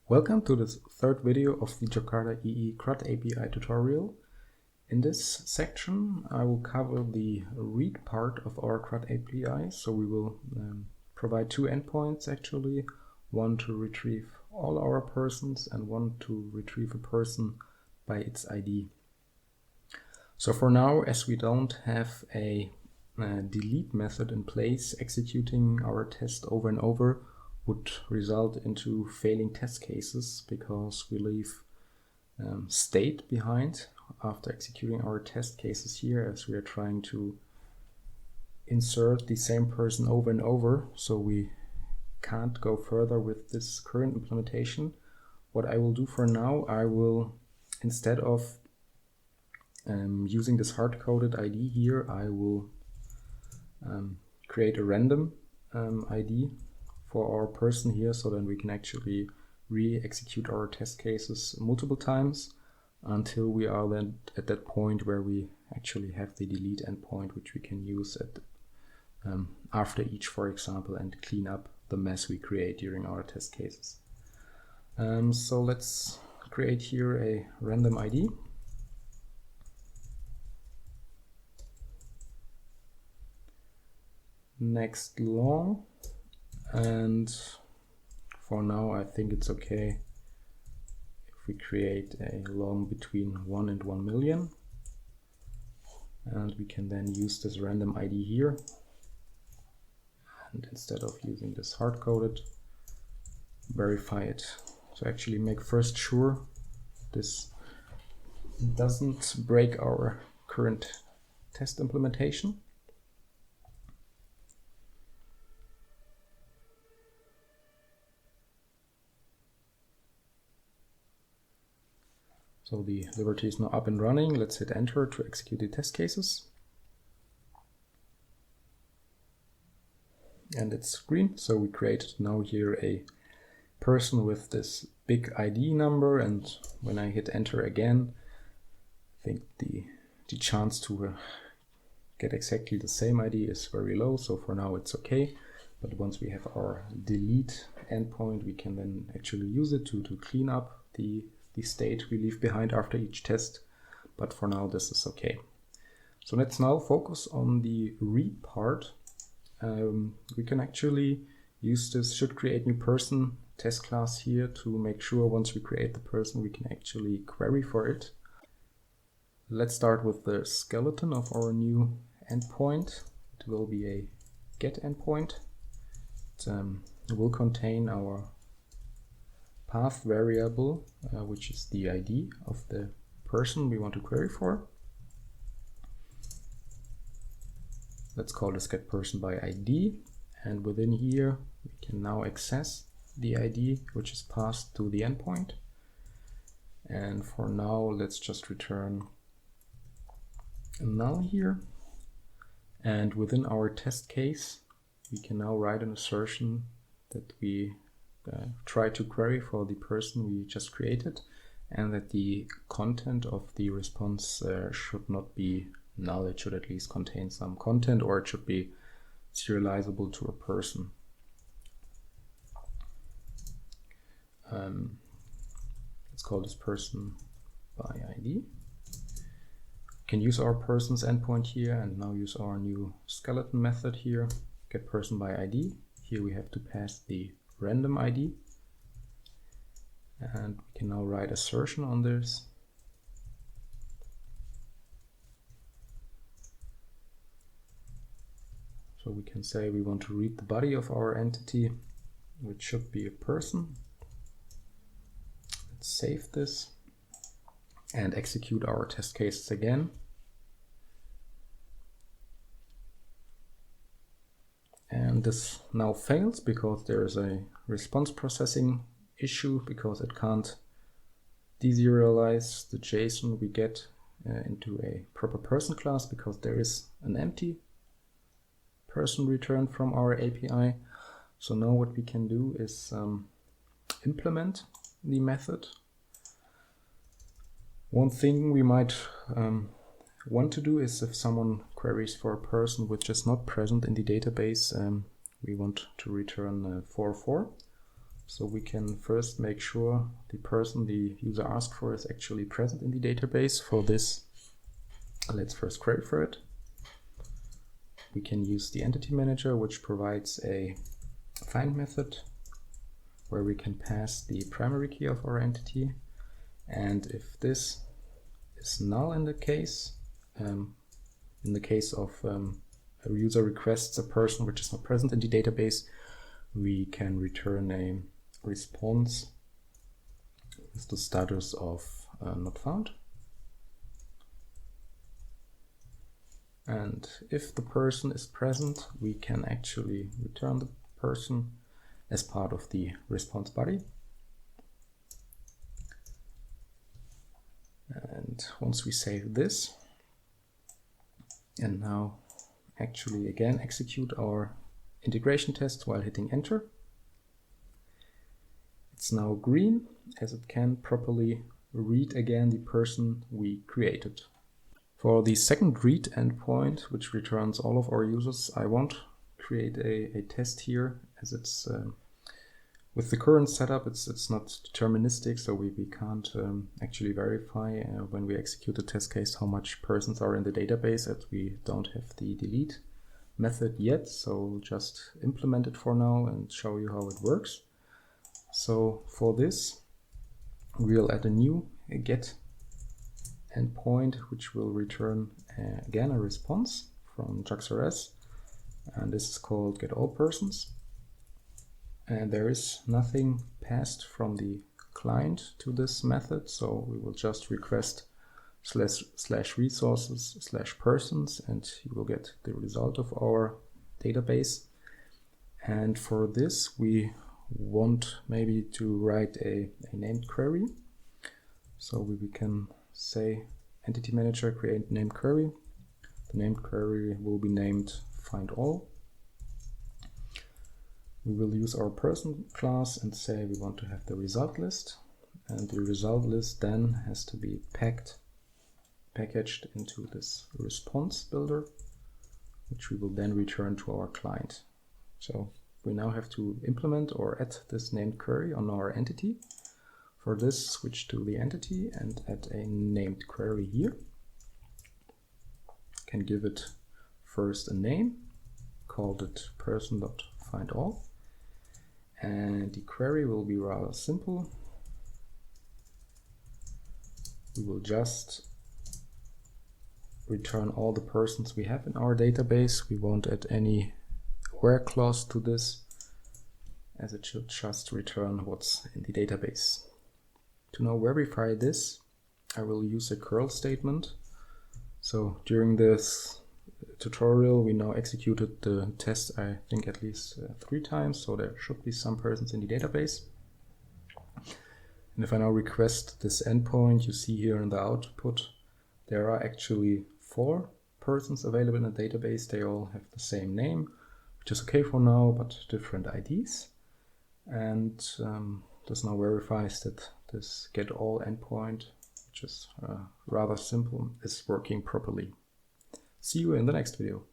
Welcome to this third video of the Jakarta EE CRUD API tutorial. In this section I will cover the read part of our CRUD API. So we will provide two endpoints actually, one to retrieve all our persons and one to retrieve a person by its ID. So for now, as we don't have a delete method in place, executing our test over and over would result into failing test cases because we leave state behind after executing our test cases here, as we are trying to insert the same person over and over. So we can't go further with this current implementation. What I will do for now, I will, instead of using this hard-coded ID here, I will create a random ID for our person here, so then we can actually re-execute our test cases multiple times until we are then at that point where we actually have the delete endpoint, which we can use at after each, for example, and clean up the mess we create during our test cases. So let's create here a random ID. Next long. And for now, I think it's okay if we create a long between 1 and 1 million. And we can then use this random ID here. And instead of using this hard-coded, verify it. So actually make first sure this doesn't break our current test implementation. So the Liberty is now up and running. Let's hit enter to execute the test cases. And it's green. So we created now here a person with this big ID number. And when I hit enter again, I think the chance to get exactly the same ID is very low. So for now it's okay. But once we have our delete endpoint, we can then actually use it to clean up the state we leave behind after each test, but for now this is okay. So let's now focus on the read part. We can actually use this should create new person test class here to make sure once we create the person we can actually query for it. Let's start with the skeleton of our new endpoint. It will be a get endpoint. It will contain our path variable, which is the ID of the person we want to query for. Let's call this get person by ID, and within here we can now access the ID which is passed to the endpoint. And for now let's just return a null here, and within our test case we can now write an assertion that we try to query for the person we just created, and that the content of the response should not be null. It should at least contain some content, or it should be serializable to a person. Let's call this person by ID. We can use our person's endpoint here and now use our new skeleton method here, get person by ID. Here we have to pass the random ID, and we can now write assertion on this. So we can say we want to read the body of our entity, which should be a person. Let's save this and execute our test cases again. And this now fails because there is a response processing issue, because it can't deserialize the JSON we get into a proper person class, because there is an empty person returned from our API. So now what we can do is implement the method. One thing we might want to do is, if someone queries for a person which is not present in the database, we want to return 404. So we can first make sure the person the user asked for is actually present in the database. For this, let's first query for it. We can use the entity manager, which provides a find method where we can pass the primary key of our entity. And if this is null in the case of a user requests a person which is not present in the database, we can return a response with the status of not found. And if the person is present, we can actually return the person as part of the response body. And once we save this, and now actually again execute our integration test while hitting enter, it's now green as it can properly read again the person we created. For the second read endpoint, which returns all of our users, I won't create a test here, as it's with the current setup it's not deterministic, so we can't actually verify when we execute the test case how much persons are in the database, as we don't have the delete method yet. So we'll just implement it for now and show you how it works. So for this, we'll add a new get endpoint, which will return again a response from JAX-RS, and this is called get all persons. And there is nothing passed from the client to this method, so we will just request /resources /persons, and you will get the result of our database. And for this, we want maybe to write a named query. So we can say entity manager create named query. The named query will be named find all. We will use our person class and say we want to have the result list, and the result list then has to be packaged into this response builder, which we will then return to our client. So we now have to implement or add this named query on our entity. For this, switch to the entity and add a named query here. Can give it first a name, called it person.findAll. And the query will be rather simple. We will just return all the persons we have in our database. We won't add any where clause to this, as it should just return what's in the database. To now verify this, I will use a curl statement. So during this tutorial, we now executed the test, I think at least 3 times, so there should be some persons in the database. And if I now request this endpoint, you see here in the output, there are actually 4 persons available in the database. They all have the same name, which is okay for now, but different IDs. And this now verifies that this get all endpoint, which is rather simple, is working properly. See you in the next video.